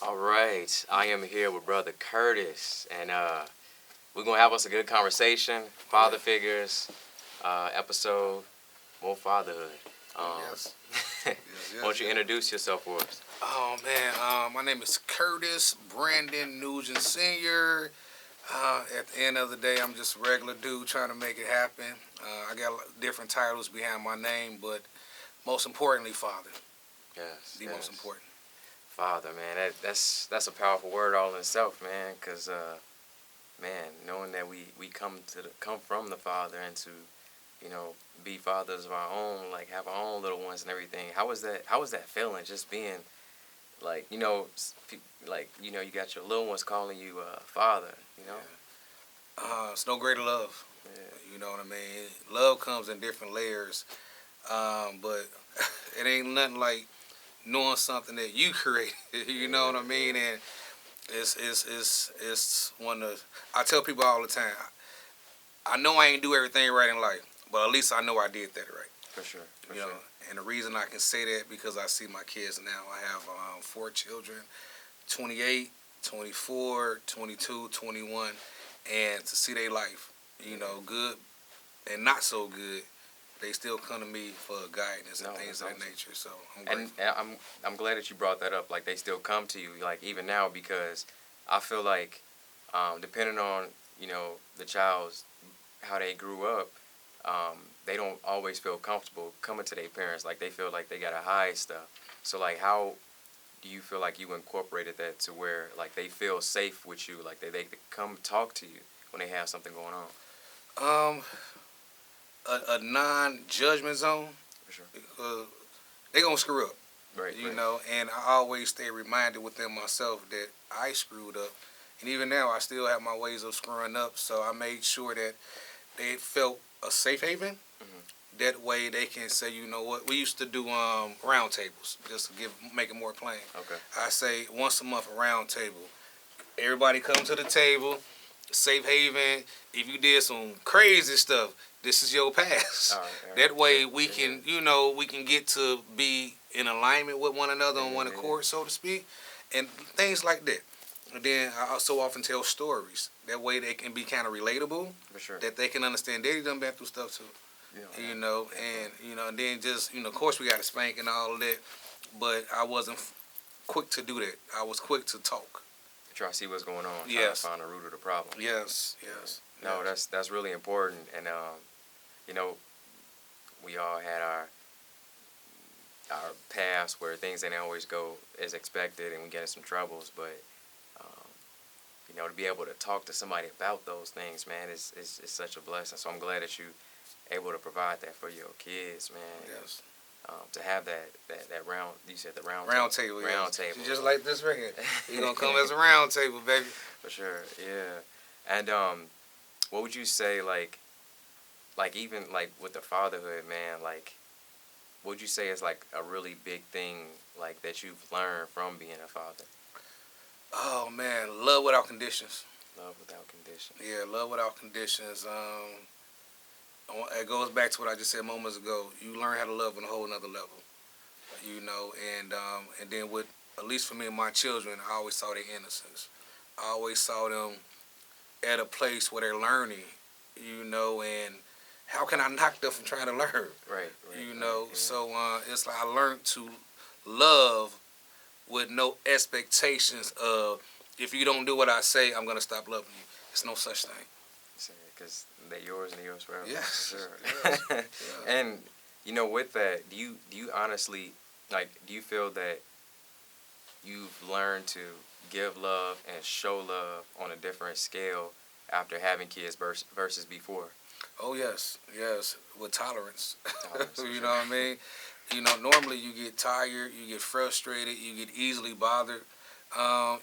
All right, I am here with Brother Curtis, and we're gonna have us a good conversation. Father figures, episode, more fatherhood. Um, Yes. Yes, why don't yes, you yes. introduce yourself for us? Oh man, my name is Curtis Brandon Nugent Sr. At the end of the day, I'm just a regular dude trying to make it happen. I got different titles behind my name, but most importantly, Father. Yes, The most yes. important. Father, man, that's a powerful word all in itself, man. Cause man, knowing that we come from the Father and to, be fathers of our own, like have our own little ones and everything. How was that? How was that feeling? Just being like, you got your little ones calling you father. You know. It's no greater love. Yeah. You know what I mean? Love comes in different layers, but it ain't nothing like knowing something that you created. You know what I mean? And it's one of I tell people all the time. I know I ain't do everything right in life, but at least I know I did that right. For sure. For You sure. know, and the reason I can say that because I see my kids now. I have four children, 28, 24, 22, 21, and to see their life, good and not so good, they still come to me for guidance and No, things that's of that awesome. nature. So I'm And grateful. I'm glad that you brought that up. Like they still come to you, like even now, because I feel like, depending on the child's how they grew up, they don't always feel comfortable coming to their parents. Like they feel like they gotta hide stuff. So like, how do you feel like you incorporated that to where like they feel safe with you, like they could come talk to you when they have something going on? Um, a non-judgment zone. For sure. They gonna screw up, Right. Right. and I always stay reminded within myself that I screwed up, and even now I still have my ways of screwing up. So I made sure that they felt a safe haven. Hmm. That way they can say, you know what, we used to do round tables just to make it more plain. Okay. I say once a month a round table. Everybody come to the table, safe haven. If you did some crazy stuff, this is your past. All right. All right. That way Yeah, we yeah, can, we can get to be in alignment with one another yeah, on one yeah, accord, so to speak, and things like that. And then I also often tell stories. That way they can be kind of relatable, for sure. that they can understand. They done been through stuff too, Yeah. and then just, of course we got to spank and all of that, but I wasn't quick to do that. I was quick to talk. Try to see what's going on. Try to Yes. find the root of the problem. Yes, yes. No, yes. that's really important. And you know, we all had our past where things didn't always go as expected, and we get in some troubles. But um, to be able to talk to somebody about those things, man, is such a blessing. So I'm glad that you able to provide that for your kids, man. Yes. To have that round, you said the Round table. round Yes. table, Just like this right here. You're gonna come as a round table, baby. for sure, yeah. And what would you say, like even like with the fatherhood, man, like what would you say is like a really big thing like that you've learned from being a father? Oh man, love without conditions. Love without condition. Yeah, love without conditions. It goes back to what I just said moments ago. You learn how to love on a whole nother level. And then with, at least for me and my children, I always saw their innocence. I always saw them at a place where they're learning. And how can I knock them from trying to learn? Right. Yeah. So it's like I learned to love with no expectations of, if you don't do what I say, I'm gonna stop loving you. It's no such thing. Because they're yours and yours forever. Yes. For sure. Yes. Yes. And with that, do you honestly do you feel that you've learned to give love and show love on a different scale after having kids versus before? Oh yes, yes, with tolerance. Tolerance, for You sure. know what I mean? Normally you get tired, you get frustrated, you get easily bothered.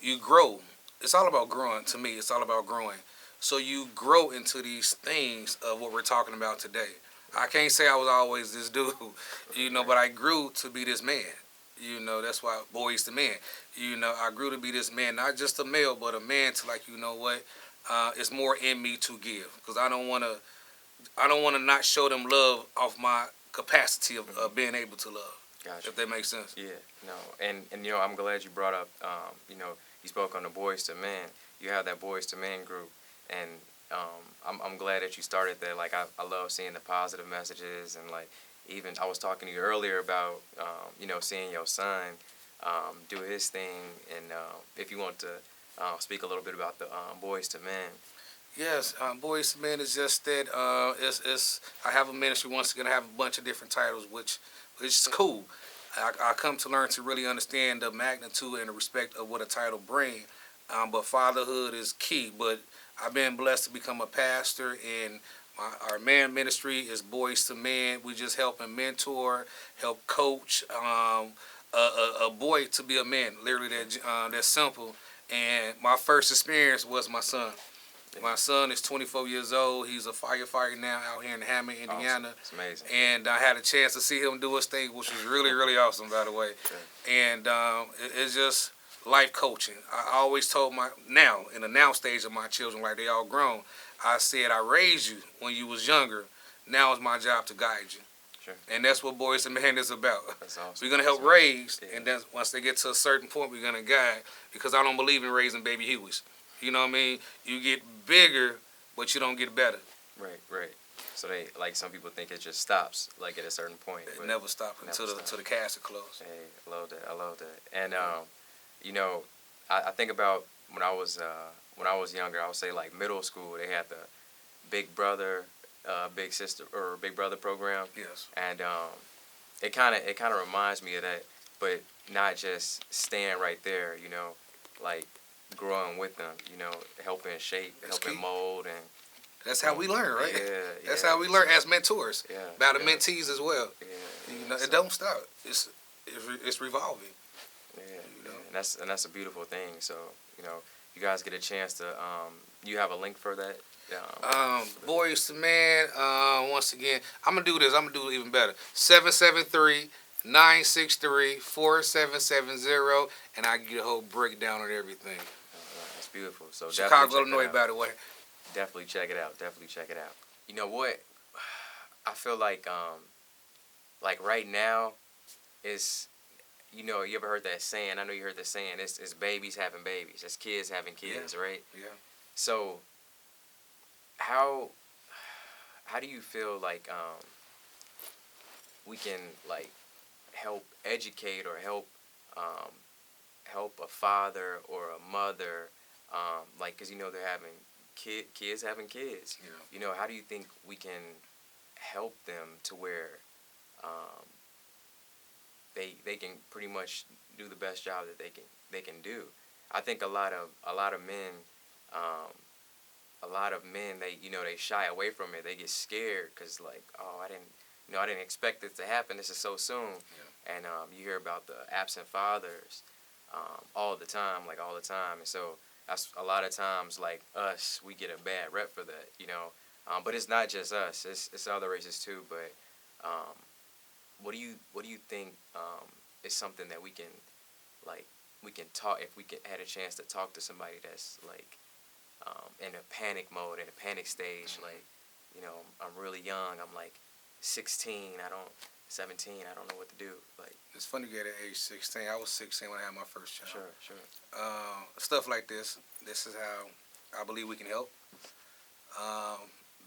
You grow. It's all about growing. To me, it's all about growing. So you grow into these things of what we're talking about today. I can't say I was always this dude, but I grew to be this man. That's why boys to men. I grew to be this man, not just a male, but a man to, like, what, it's more in me to give, because I don't want to not show them love off my capacity of being able to love. Gotcha. If that makes sense. Yeah, no, and you know, I'm glad you brought up, you know, you spoke on the Boys to Men. You have that Boys to Men group, and I'm glad that you started that. Like, I love seeing the positive messages, and like, even I was talking to you earlier about, you know, seeing your son do his thing, and if you want to speak a little bit about the Boys to Men. Yes, Boys to Men is just that. It's I have a ministry once again. I have a bunch of different titles, which is cool. I come to learn to really understand the magnitude and the respect of what a title brings. But fatherhood is key. But I've been blessed to become a pastor, and our man ministry is Boys to Men. We just help and mentor, help coach a boy to be a man. Literally, that simple. And my first experience was my son. My son is 24 years old. He's a firefighter now out here in Hammond, Indiana. Awesome. It's amazing. And I had a chance to see him do his thing, which was really, really awesome, by the way. Sure. And it's just life coaching. I always told in the now stage of my children, like they all grown, I said, I raised you when you was younger. Now it's my job to guide you. Sure. And that's what Boys and Men is about. That's awesome. We're going to help raise, and then once they get to a certain point, we're going to guide, because I don't believe in raising baby Hueys. You know what I mean? You get bigger, but you don't get better. Right, right. So they, like, some people think it just stops like at a certain point. It never stops until the casket closes. Hey, I love that. I love that. And you know, I think about when I was younger. I would say like middle school. They had the Big Brother, Big Sister, or Big Brother program. Yes. And it kind of reminds me of that, but not just staying right there. You know, like growing with them. You know, helping shape, helping mold, and that's how we learn, right? Yeah, that's how we learn as mentors. Yeah, by the mentees as well. Yeah, you know, it don't stop. It's revolving. Yeah, you know? and that's a beautiful thing. So you know, you guys get a chance to. You have a link for that. Boys to Men. Once again, I'm gonna do this. I'm gonna do it even better. 773-963-4770, and I get a whole breakdown on everything. That's beautiful. So Chicago, Illinois, by the way. Definitely check it out. Definitely check it out. You know what? I feel like right now is, you know, you ever heard that saying? I know you heard that saying. It's babies having babies. It's kids having kids, right? Yeah. So how do you feel like we can like help educate or help a father or a mother, like, because you know they're having kids having kids. Yeah. You know, how do you think we can help them to where they can pretty much do the best job that they can do? I think a lot of men they shy away from it. They get scared because like, oh, I didn't expect this to happen. This is so soon. Yeah. And you hear about the absent fathers all the time, and so that's a lot of times like us, we get a bad rep for that, you know. But it's not just us; it's other races too. But what do you think is something that we can talk, if we had a chance to talk to somebody that's like in a panic mode, in a panic stage, like, you know, I'm really young, I'm like 17, I don't know what to do. Like, it's funny you get at age 16. I was 16 when I had my first child. Sure. Stuff like this. This is how I believe we can help.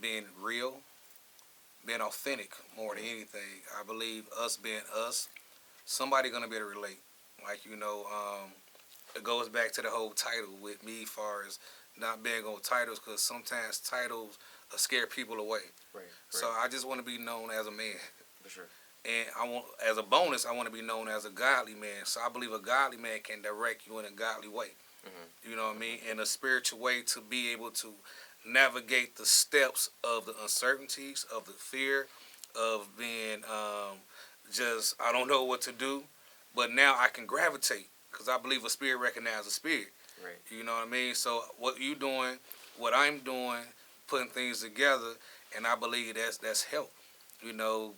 Being real, being authentic more than anything. I believe us being us, somebody gonna be able to relate. Like, you know, it goes back to the whole title with me, far as not being on titles, because sometimes titles scare people away. Right. So I just want to be known as a man. For sure. And as a bonus, I want to be known as a godly man. So I believe a godly man can direct you in a godly way. Mm-hmm. You know what I mean? In a spiritual way, to be able to navigate the steps of the uncertainties, of the fear, of being I don't know what to do, but now I can gravitate, because I believe a spirit recognizes a spirit. Right. You know what I mean? So what you doing, what I'm doing, putting things together, and I believe that's help. You know,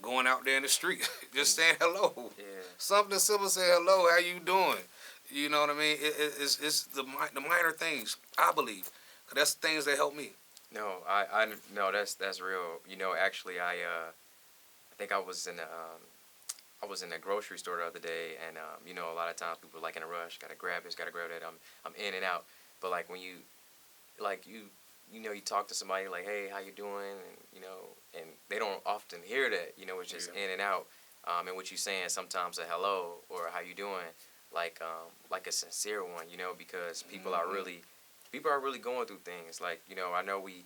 going out there in the street, just saying hello. Yeah. Something simple, say hello, how you doing? You know what I mean? It's the minor things, I believe. 'Cause that's things that help me. No, no, that's real. You know, actually, I think I was in I was in the grocery store the other day, and you know, a lot of times people are like in a rush, gotta grab this, gotta grab that. I'm in and out. But like when you like you know, you talk to somebody like, hey, how you doing, and you know, and they don't often hear that. You know, it's just in and out. And what you saying sometimes a hello or how you doing, like a sincere one. You know, because people are really going through things. Like, you know, I know we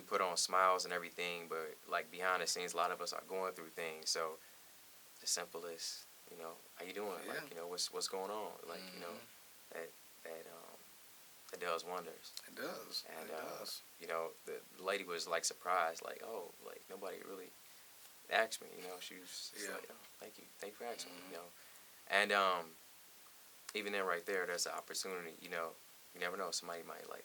put on smiles and everything, but like behind the scenes, a lot of us are going through things. So the simplest, you know, how you doing? Yeah. Like, you know, what's going on? Like, you know, that that it does wonders. It does. And It does. you know, the lady was like surprised, like, oh, like nobody really asked me. You know, she was just like, oh, thank you for asking me. You know, and even then, right there, there's an opportunity. You know, you never know. Somebody might like.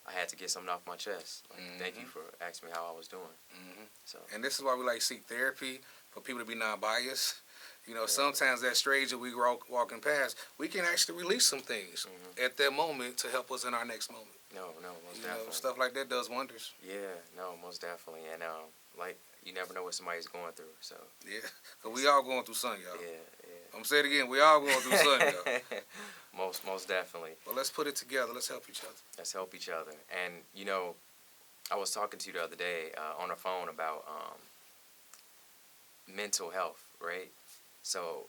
I had to get something off my chest. Like, thank you for asking me how I was doing. So, And this is why we like seek therapy, for people to be non-biased. You know, sometimes that stranger we walking past, we can actually release some things at that moment to help us in our next moment. no, most You definitely. know, stuff like that does wonders. Yeah, no, most definitely. And like you never know what somebody's going through. So Yeah, because we all going through something, y'all. yeah, I'm going to say it again, we all going through something, y'all. most definitely. But let's put it together. Let's help each other. Let's help each other. And you know, I was talking to you the other day on the phone about mental health, right? So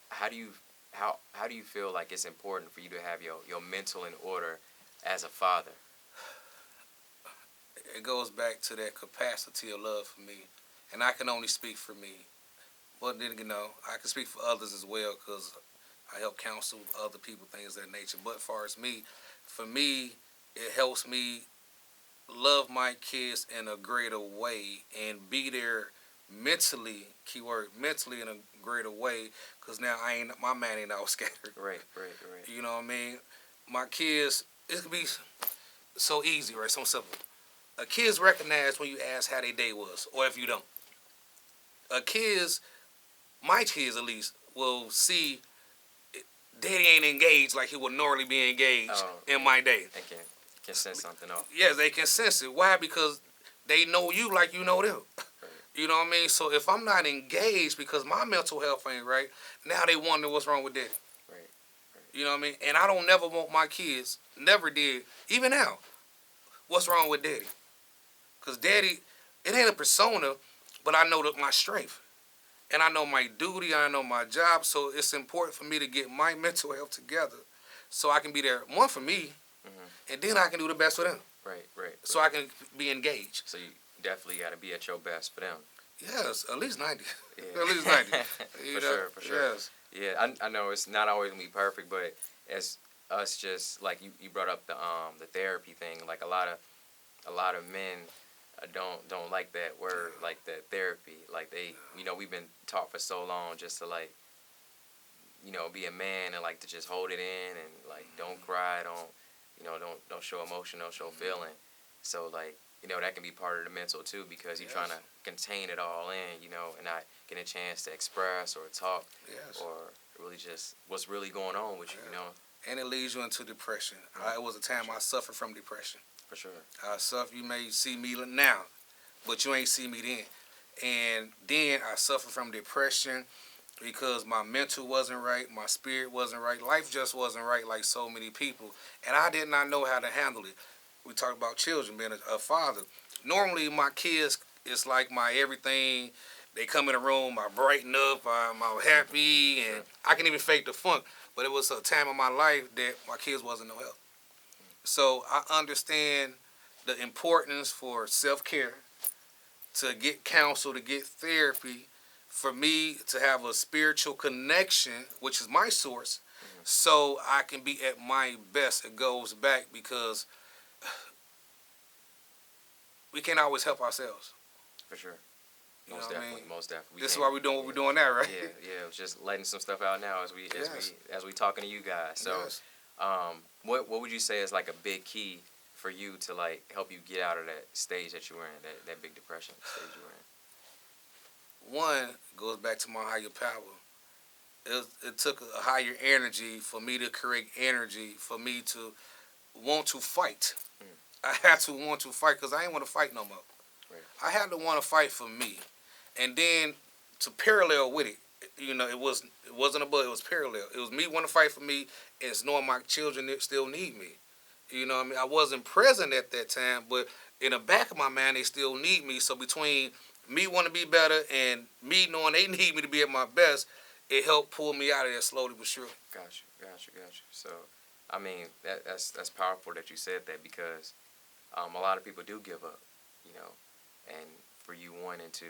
how do you feel like it's important for you to have your mental in order as a father? It goes back to that capacity of love for me. And I can only speak for me. But then, you know, I can speak for others as well because I help counsel other people, things of that nature. But as far as me, for me, it helps me love my kids in a greater way and be there mentally, keyword mentally, in a greater way, because now my man ain't all scattered. Right. You know what I mean? My kids, it can be so easy, right? So simple. A kid's recognize when you ask how their day was, or if you don't. A kid's, my kids at least, will see daddy ain't engaged like he would normally be engaged in my day. They can sense something off. Yes, they can sense it. Why? Because they know you like you know them. Right. You know what I mean? So if I'm not engaged because my mental health ain't right, now they wonder what's wrong with daddy. Right. You know what I mean? And I don't never want my kids, never did, even now, what's wrong with daddy? Because daddy, it ain't a persona, but I know my strength. And I know my duty, I know my job, so it's important for me to get my mental health together so I can be there, one, for me, and then I can do the best for them. Right. So I can be engaged. So you definitely got to be at your best for them. Yes, at least 90. Yeah. At least 90. For sure. Yes. Yeah, I know it's not always gonna be perfect, but as us just like you brought up the therapy thing, like a lot of men don't like that word, like that therapy. Like they, you know, we've been taught for so long just to like, you know, be a man and like to just hold it in and like don't cry, don't show emotion, don't show feeling. So like, you know, that can be part of the mental too, because you're trying to contain it all in, you know, and not get a chance to express or talk or really just what's really going on with you, you know. And it leads you into depression. It was a time I suffered from depression. For sure. I suffer. You may see me now, but you ain't see me then. And then I suffered from depression because my mental wasn't right, my spirit wasn't right, life just wasn't right like so many people, and I did not know how to handle it. We talk about children, being a father. Normally, my kids is like my everything. They come in the room, I brighten up, I'm happy, and I can even fake the funk. But it was a time in my life that my kids wasn't no help. So I understand the importance for self-care, to get counsel, to get therapy, for me to have a spiritual connection, which is my source, so I can be at my best. It goes back because we can't always help ourselves. For sure. You Most know what I definitely. mean? Most definitely. This is why we're doing what we're doing now, right? Yeah. Just letting some stuff out now as we talking to you guys. So, Yes. what would you say is like a big key for you to like help you get out of that stage that you were in, that big depression stage you were in? One goes back to my higher power. It took a higher energy for me to create energy for me to want to fight. I had to want to fight because I ain't want to fight no more. Right. I had to want to fight for me. And then to parallel with it, it wasn't a but. It was parallel. It was me wanting to fight for me, and it's knowing my children that still need me. You know what I mean? I wasn't present at that time, but in the back of my mind, they still need me. So between me wanting to be better and me knowing they need me to be at my best, it helped pull me out of there slowly but surely. Got you. So, I mean, that's powerful that you said that because a lot of people do give up, you know, and for you wanting to,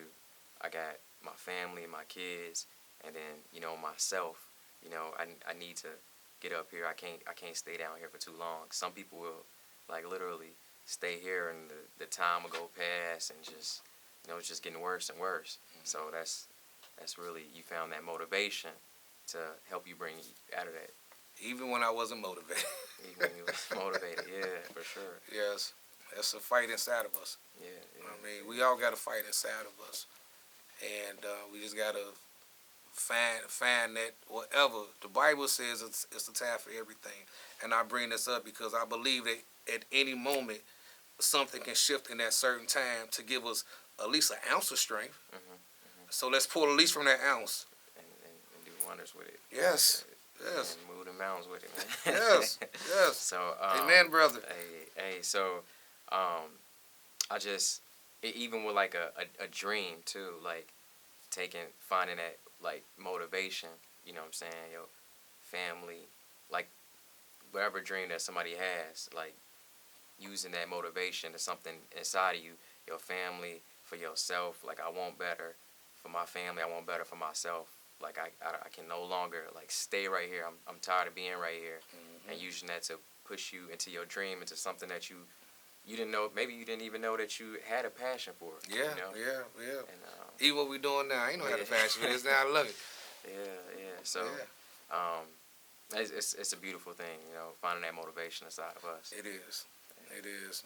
I got my family, my kids, and then myself. I need to get up here. I can't stay down here for too long. Some people will like literally stay here and the time will go past and just it's just getting worse and worse. So that's really you found that motivation to help you bring you out of that. Even when I wasn't motivated. Even when you was motivated, yeah, for sure. Yes, that's a fight inside of us. Yeah. I mean, we all got a fight inside of us, and we just gotta find that whatever the Bible says it's a time for everything. And I bring this up because I believe that at any moment something can shift in that certain time to give us at least an ounce of strength. So let's pull at least from that ounce and do wonders with it. Yes. And move the mountains with it, man. Yes. So, amen, brother. Hey. So, I just even with like a dream too, like finding that like motivation. You know what I'm saying? Your family, like whatever dream that somebody has, like using that motivation to something inside of you, your family, for yourself. Like I want better for my family. I want better for myself. Like I can no longer like stay right here. I'm tired of being right here, and using that to push you into your dream, into something that you didn't know. Maybe you didn't even know that you had a passion for. Yeah. And even what we doing now, I ain't know how to passion for this. Now I love it. Yeah. So, it's a beautiful thing, finding that motivation inside of us. It is,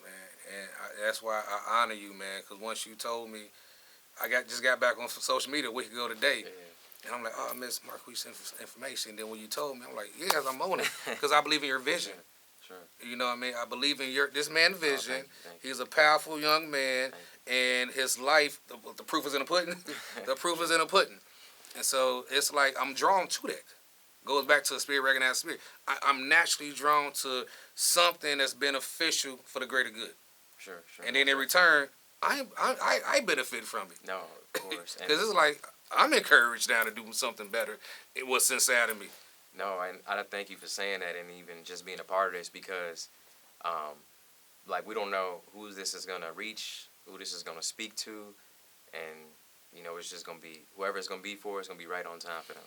man, and that's why I honor you, man. Because once you told me, I just got back on social media a week ago today. Yeah. And I'm like, oh, I miss Marquise information. Then when you told me, I'm like, yes, I'm on it. Because I believe in your vision. Sure. You know what I mean? I believe in this man's vision. Thank you. He's a powerful young man. And his life, the proof is in the pudding. The proof is in the pudding. And so it's like I'm drawn to that. Goes back to the spirit, recognize spirit. I'm naturally drawn to something that's beneficial for the greater good. Sure. And then in return, I benefit from it. No, of course. Because it's like, I'm encouraged now to do something better. It was inside of me. No, and I thank you for saying that and even just being a part of this because, like, we don't know who this is going to reach, who this is going to speak to, and, it's just going to be, whoever it's going to be for, it's going to be right on time for them.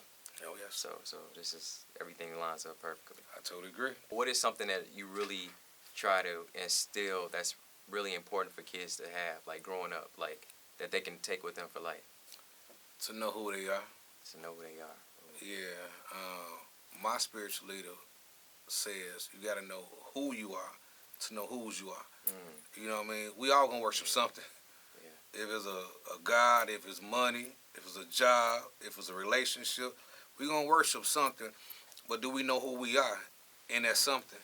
Oh, yes. So this is, everything lines up perfectly. I totally agree. What is something that you really try to instill that's really important for kids to have, like, growing up, like, that they can take with them for life? To know who they are. To know who they are. Yeah. My spiritual leader says you got to know who you are to know whose you are. You know what I mean? We all going to worship something. Yeah. If it's a God, if it's money, if it's a job, if it's a relationship, we're going to worship something. But do we know who we are in that something?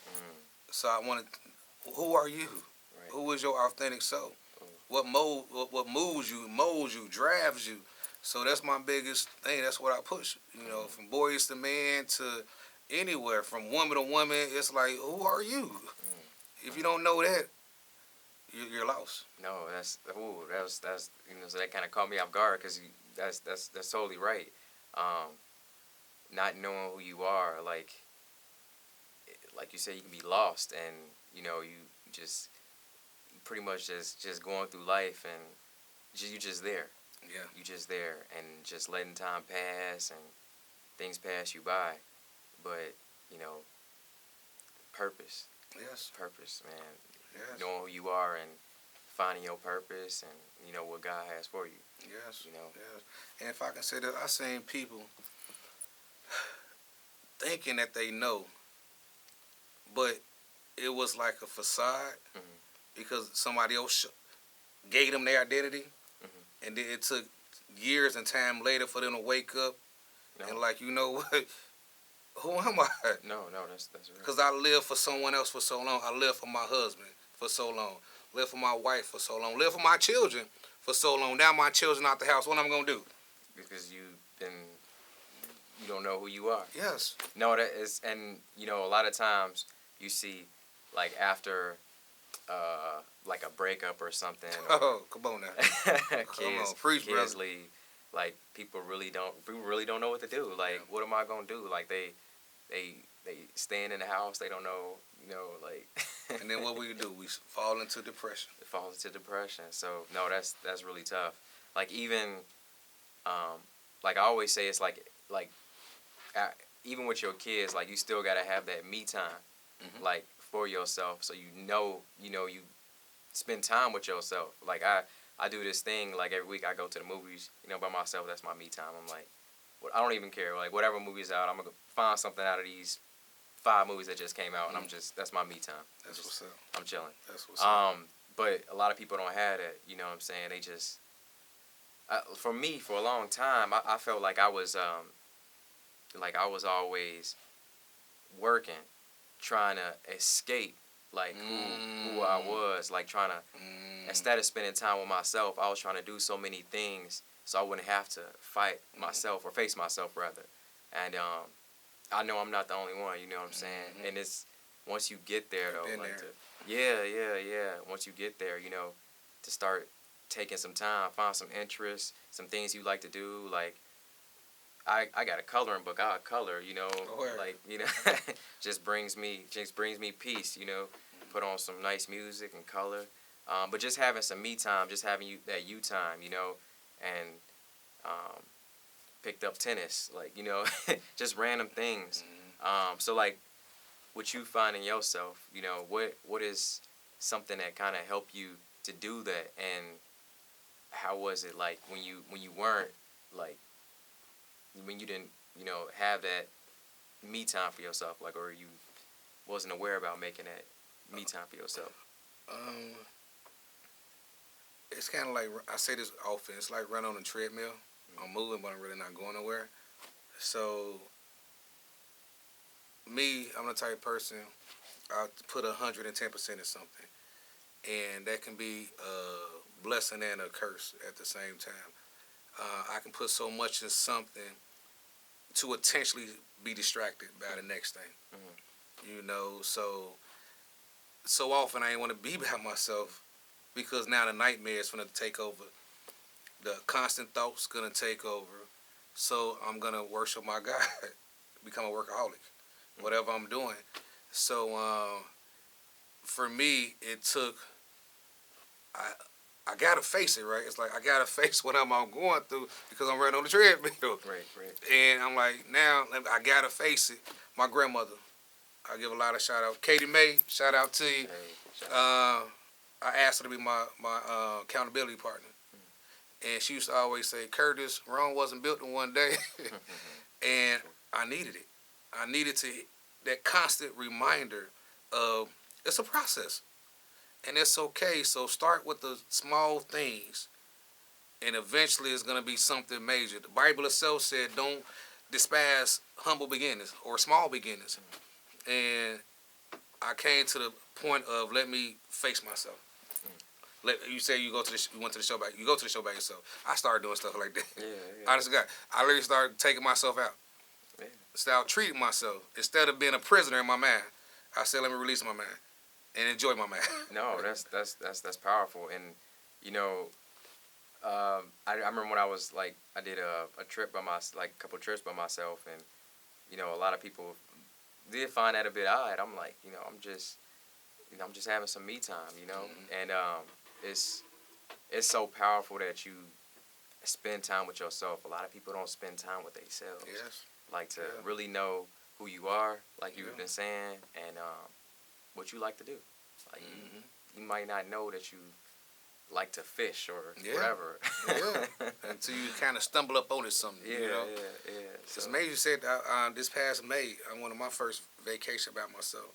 So I want to, who are you? Right. Who is your authentic soul? What moves you, drives you. So that's my biggest thing. That's what I push. From boys to men to anywhere, from woman to woman. It's like, who are you? If you don't know that, you're lost. No, that's so that kind of caught me off guard because that's totally right. Not knowing who you are, like you said, you can be lost, and you just pretty much just going through life, and you just there. Yeah. You just there, and just letting time pass, and things pass you by, but purpose. Yes. Purpose, man. Yes. Knowing who you are and finding your purpose, and what God has for you. Yes. Yes. And if I can say that, I've seen people thinking that they know, but it was like a facade because somebody else gave them their identity, and then it took years and time later for them to wake up and like, what? Who am I? No, that's right. Because I lived for someone else for so long. I lived for my husband for so long. Lived for my wife for so long. Lived for my children for so long. Now my children out the house. What am I going to do? Because you've been you don't know who you are. Yes. No, that is, and you know, a lot of times you see, like after, like a breakup or something. Or Oh, come on now. Come on, preach, kids brother. leave. Like people really don't know what to do. Like, Yeah. what am I gonna do? Like they staying in the house. They don't know, you know, like. And then what we do? We fall into depression. It falls into depression. So no, that's really tough. Like even, um, like I always say, it's like uh, even with your kids, like you still gotta have that me time, Mm-hmm. like for yourself. So you spend time with yourself. Like I do this thing like every week. I go to the movies, you know, by myself. That's my me time. I'm like, I don't even care. Like whatever movie's out, I'm gonna find something out of these 5 movies that just came out, and that's my me time. That's what's up. I'm chilling. That's what's up. But a lot of people don't have that. You know what I'm saying? They just, for me, for a long time, I felt like I was always working, trying to escape like who I was, like trying to, instead of spending time with myself, I was trying to do so many things so I wouldn't have to fight myself or face myself rather. And I know I'm not the only one, you know what I'm saying? And it's once you get there though, Been like there. yeah. Once you get there, you know, to start taking some time, find some interests, some things you like to do. Like I got a coloring book. I color, you know, Word. like you know, just brings me peace, you know. Put on some nice music and color, but just having some me time, just having you time, you know, and um, picked up tennis, like you know, just random things. So like, what you find in yourself, you know, what is something that kind of helped you to do that, and how was it like when you weren't like when you didn't you know have that me time for yourself, like or you wasn't aware about making that me time for yourself? Um, it's kind of like I say this often. It's like running on a treadmill. I'm moving, but I'm really not going nowhere. So me, I'm the type of person I put 110% in something, and that can be a blessing and a curse at the same time. I can put so much in something to intentionally be distracted by the next thing. You know, so often I ain't want to be by myself because now the nightmare is gonna take over. The constant thoughts gonna take over. So I'm gonna worship my God, become a workaholic, whatever I'm doing. So for me, it took. I gotta face it, right? It's like I gotta face what I'm going through because I'm running on the treadmill. Right. And I'm like, now I gotta face it. My grandmother, I give a lot of shout out. Katie May, shout out to you. I asked her to be my accountability partner. And she used to always say, Curtis, Rome wasn't built in one day. And I needed it. I needed that constant reminder of it's a process. And it's okay. So start with the small things. And eventually it's going to be something major. The Bible itself said don't despise humble beginnings or small beginnings. And I came to the point of let me face myself. You say you went to the show by yourself. I started doing stuff like that. Yeah. Honestly, God, I literally started taking myself out. Yeah. Started treating myself instead of being a prisoner in my mind. I said, let me release my mind and enjoy my mind. No, that's powerful, and you know, I remember when I was like I did a trip by like a couple trips by myself, and you know, a lot of people did find that a bit odd. I'm like, you know, I'm just having some me time, you know, and it's so powerful that you spend time with yourself. A lot of people don't spend time with themselves. Yes. Like to really know who you are, like you've been saying, and what you like to do. Like you might not know that you like to fish or whatever. Until you kind of stumble up on it something. Yeah. Because May, you said this past May, I went on my first vacation by myself.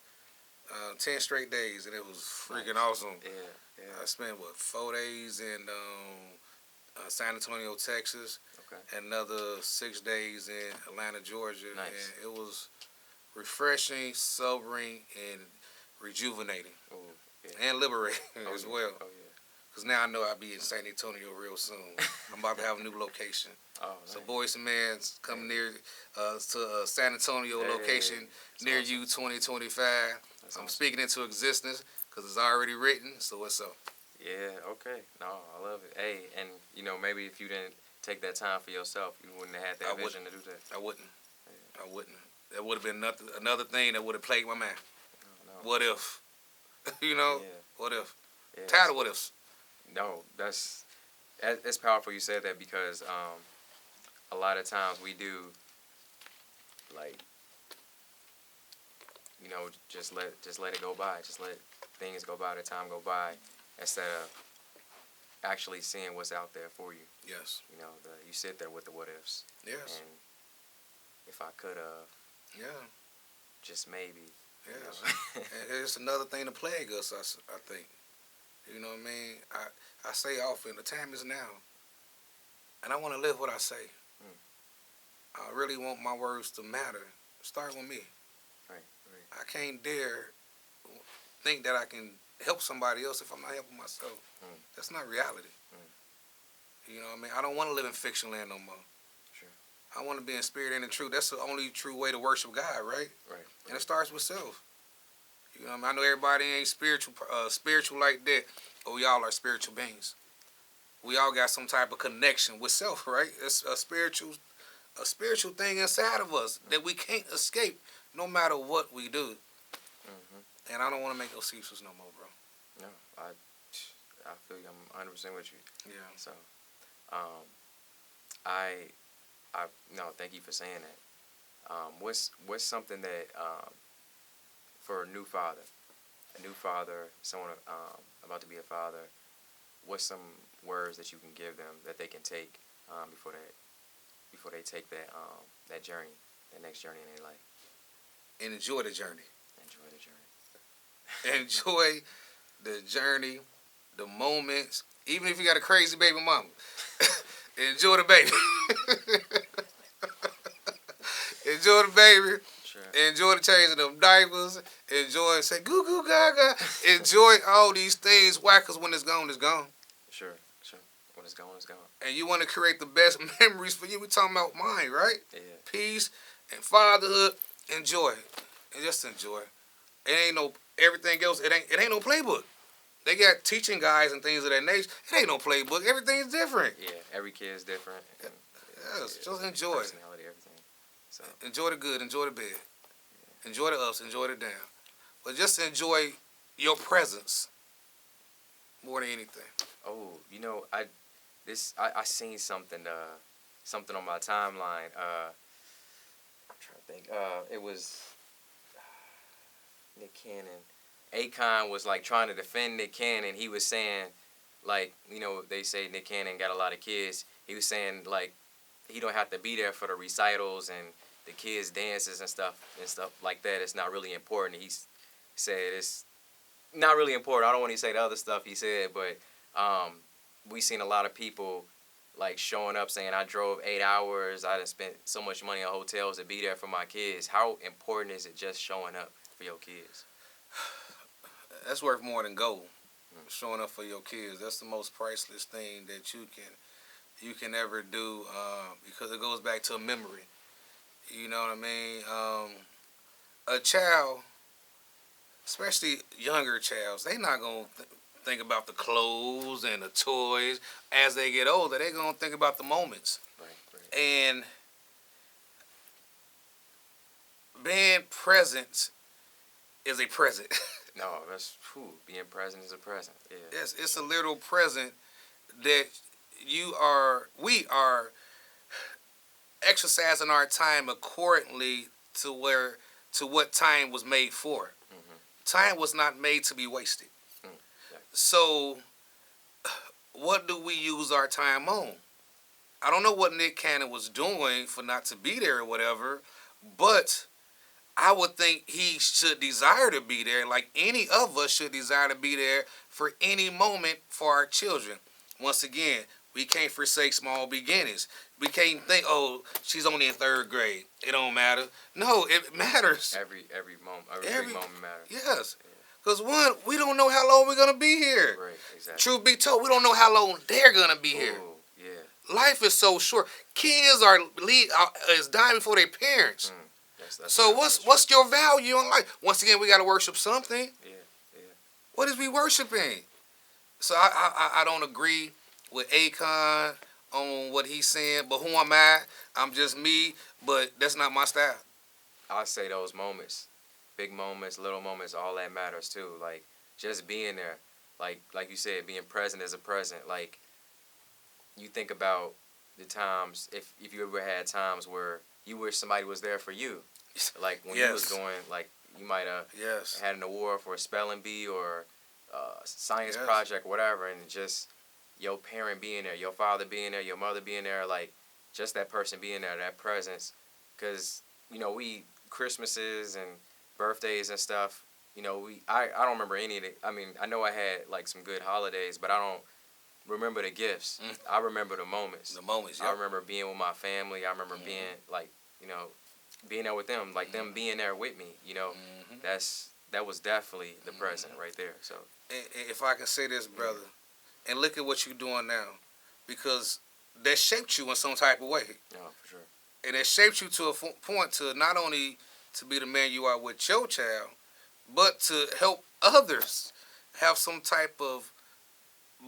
10 straight days, and it was freaking awesome. Yeah. I spent 4 days in San Antonio, Texas, and another 6 days in Atlanta, Georgia. Nice. And it was refreshing, sobering, and rejuvenating, and liberating as well. Oh yeah. Because now I know I'll be in San Antonio real soon. I'm about to have a new location. Oh, So nice. Boys and Man's coming near to San Antonio location near awesome. you 2025. That's I'm awesome. speaking into existence because it's already written. So what's up? Yeah, okay. No, I love it. Hey, and maybe if you didn't take that time for yourself, you wouldn't have had that vision to do that. I wouldn't. Yeah. I wouldn't. That would have been another thing that would have plagued my mind. No. What if? You know? Yeah. What if? Yeah. Tired of what ifs. No, it's powerful you said that because a lot of times we do like just let it go by, just let things go by, the time go by, instead of actually seeing what's out there for you. Yes. You sit there with the what ifs. Yes. And if I could have, Yeah. just maybe. Yes. And it's another thing to plague us, I think. You know what I mean? I say often, the time is now. And I want to live what I say. I really want my words to matter. Start with me. Right. I can't dare think that I can help somebody else if I'm not helping myself. That's not reality. You know what I mean? I don't want to live in fiction land no more. Sure. I want to be in spirit and in truth. That's the only true way to worship God, right? Right. And it starts with self. You know what I mean? I know everybody ain't spiritual like that. But we all are spiritual beings. We all got some type of connection with self, right? It's a spiritual thing inside of us that we can't escape no matter what we do. And I don't want to make those excuses no more, bro. No, I feel you. I'm 100% with you. Yeah. So, I no, thank you for saying that. What's something that for a new father, someone about to be a father, what's some words that you can give them that they can take before they take that journey, that next journey in their life? And enjoy the journey. Enjoy the journey. Enjoy the journey, the moments. Even if you got a crazy baby mama, enjoy the baby. Enjoy the baby. Sure. Enjoy the changing them diapers. Enjoy, say goo goo gaga. Enjoy all these things. Why? Because when it's gone, it's gone. Sure. When it's gone, it's gone. And you want to create the best memories for you. We're talking about mine, right? Yeah. Peace and fatherhood. Enjoy it. And just enjoy it. It ain't no everything else. It ain't no playbook. They got teaching guides and things of that nature. It ain't no playbook. Everything's different. Yeah. Every kid is different. And, Yes. Just enjoy it. Personality, everything. So Enjoy the good. Enjoy the bad. Enjoy the ups. Enjoy the down. But just enjoy your presence more than anything. Oh, I seen something on my timeline. I'm trying to think. It was Nick Cannon. Akon was like trying to defend Nick Cannon. He was saying, like, they say Nick Cannon got a lot of kids. He was saying like he don't have to be there for the recitals and the kids' dances and stuff like that. It's not really important. He said it's not really important. I don't want to say the other stuff he said, but we seen a lot of people like showing up saying, I drove 8 hours. I done spent so much money on hotels to be there for my kids. How important is it just showing up for your kids? That's worth more than gold. Showing up for your kids. That's the most priceless thing that you can ever do because it goes back to a memory. You know what I mean? A child, especially younger childs, they not going to think about the clothes and the toys. As they get older, they're going to think about the moments. Right. And being present is a present. No, that's true. Being present is a present. Yeah. Yes, it's a little present that we are exercising our time accordingly to what time was made for. Time was not made to be wasted. Yeah. So what do we use our time on? I don't know what Nick Cannon was doing for not to be there or whatever, but I would think he should desire to be there, like any of us should desire to be there for any moment for our children. Once again, we can't forsake small beginnings. We can't think, oh, she's only in 3rd grade. It don't matter. No, it matters. Every moment, every moment matters. Yes. Because one, we don't know how long we're gonna be here. Right, exactly. Truth be told, we don't know how long they're gonna be here. Ooh, yeah. Life is so short. Kids is dying before their parents. That's So real. what's your value in life? Once again, we gotta worship something. Yeah, yeah. What is we worshiping? So I don't agree with Akon on what he's saying. But who am I? I'm just me. But that's not my style. I say those moments, big moments, little moments, all that matters too. Like just being there, like you said, being present as a present. Like you think about the times if you ever had times where you wish somebody was there for you, like when you was going, like you might have had an award for a spelling bee or science project, whatever, and just your parent being there, your father being there, your mother being there, like just that person being there, that presence, because we Christmases and birthdays and stuff. I don't remember any of it. I mean, I know I had like some good holidays, but I don't remember the gifts. I remember the moments. The moments. I remember being with my family. I remember being like, being there with them, like them being there with me. That was definitely the present right there. So if I can say this, brother, and look at what you're doing now, because that shaped you in some type of way. No, for sure. And it shaped you to a point to not only to be the man you are with your child, but to help others have some type of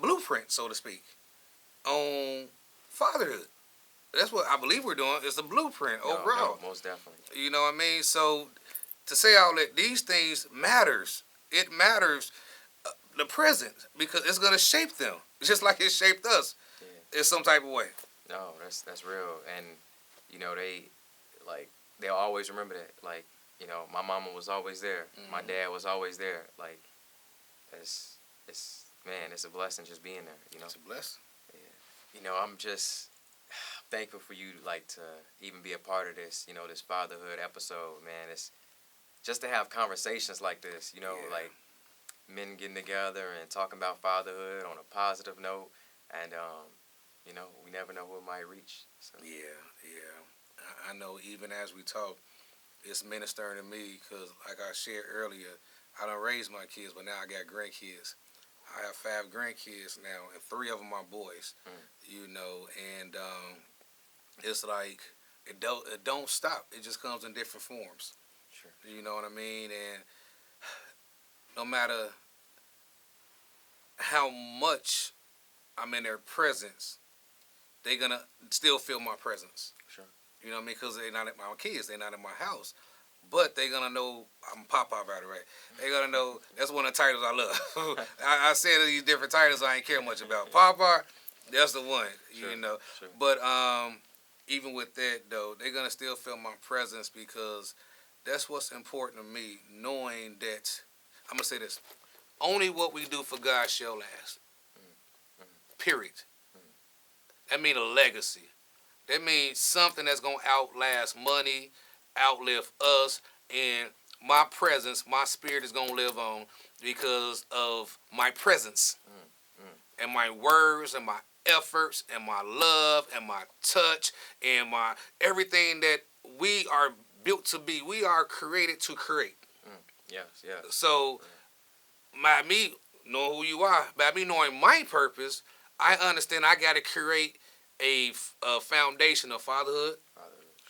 blueprint, so to speak, on fatherhood. That's what I believe we're doing. It's a blueprint overall. No, most definitely. You know what I mean? So to say all that, these things matters. It matters the present because it's gonna shape them just like it shaped us in some type of way. No, that's real, and they'll always remember that. Like my mama was always there. My dad was always there. Like it's a blessing just being there. It's a blessing. Yeah. I'm just thankful for you, like, to even be a part of this, this fatherhood episode, man. It's just to have conversations like this, like men getting together and talking about fatherhood on a positive note, and we never know who it might reach. So. Yeah. I know even as we talk, it's ministering to me because, like I shared earlier, I done raised my kids, but now I got grandkids. I have 5 grandkids now, and 3 of them are boys. And it's like it don't stop. It just comes in different forms. Sure. You know what I mean? And no matter how much I'm in their presence, they're gonna still feel my presence. Sure. You know what I mean? Because they're not at my kids. They're not in my house. But they're going to know I'm Papa about it, right? They're going to know that's one of the titles I love. I said these different titles I ain't care much about. Papa, that's the one, Sure. Sure. But even with that, though, they're going to still feel my presence because that's what's important to me, knowing that, I'm going to say this, only what we do for God shall last. Period. That means a legacy. That means something that's going to outlast money, outlive us, and my presence, my spirit is going to live on because of my presence and my words and my efforts and my love and my touch and my everything that we are built to be. We are created to create. Yes. So by me knowing who you are, by me knowing my purpose, I understand I got to create a foundation of fatherhood.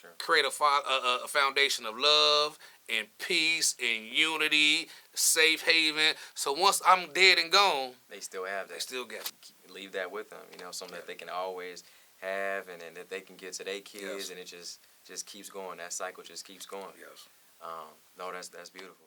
Sure. Create a foundation of love and peace and unity, safe haven. So once I'm dead and gone, they still have that. They still got it. Leave that with them, something that they can always have, and that they can get to their kids, and it just keeps going. That cycle just keeps going. Yes. No, that's beautiful.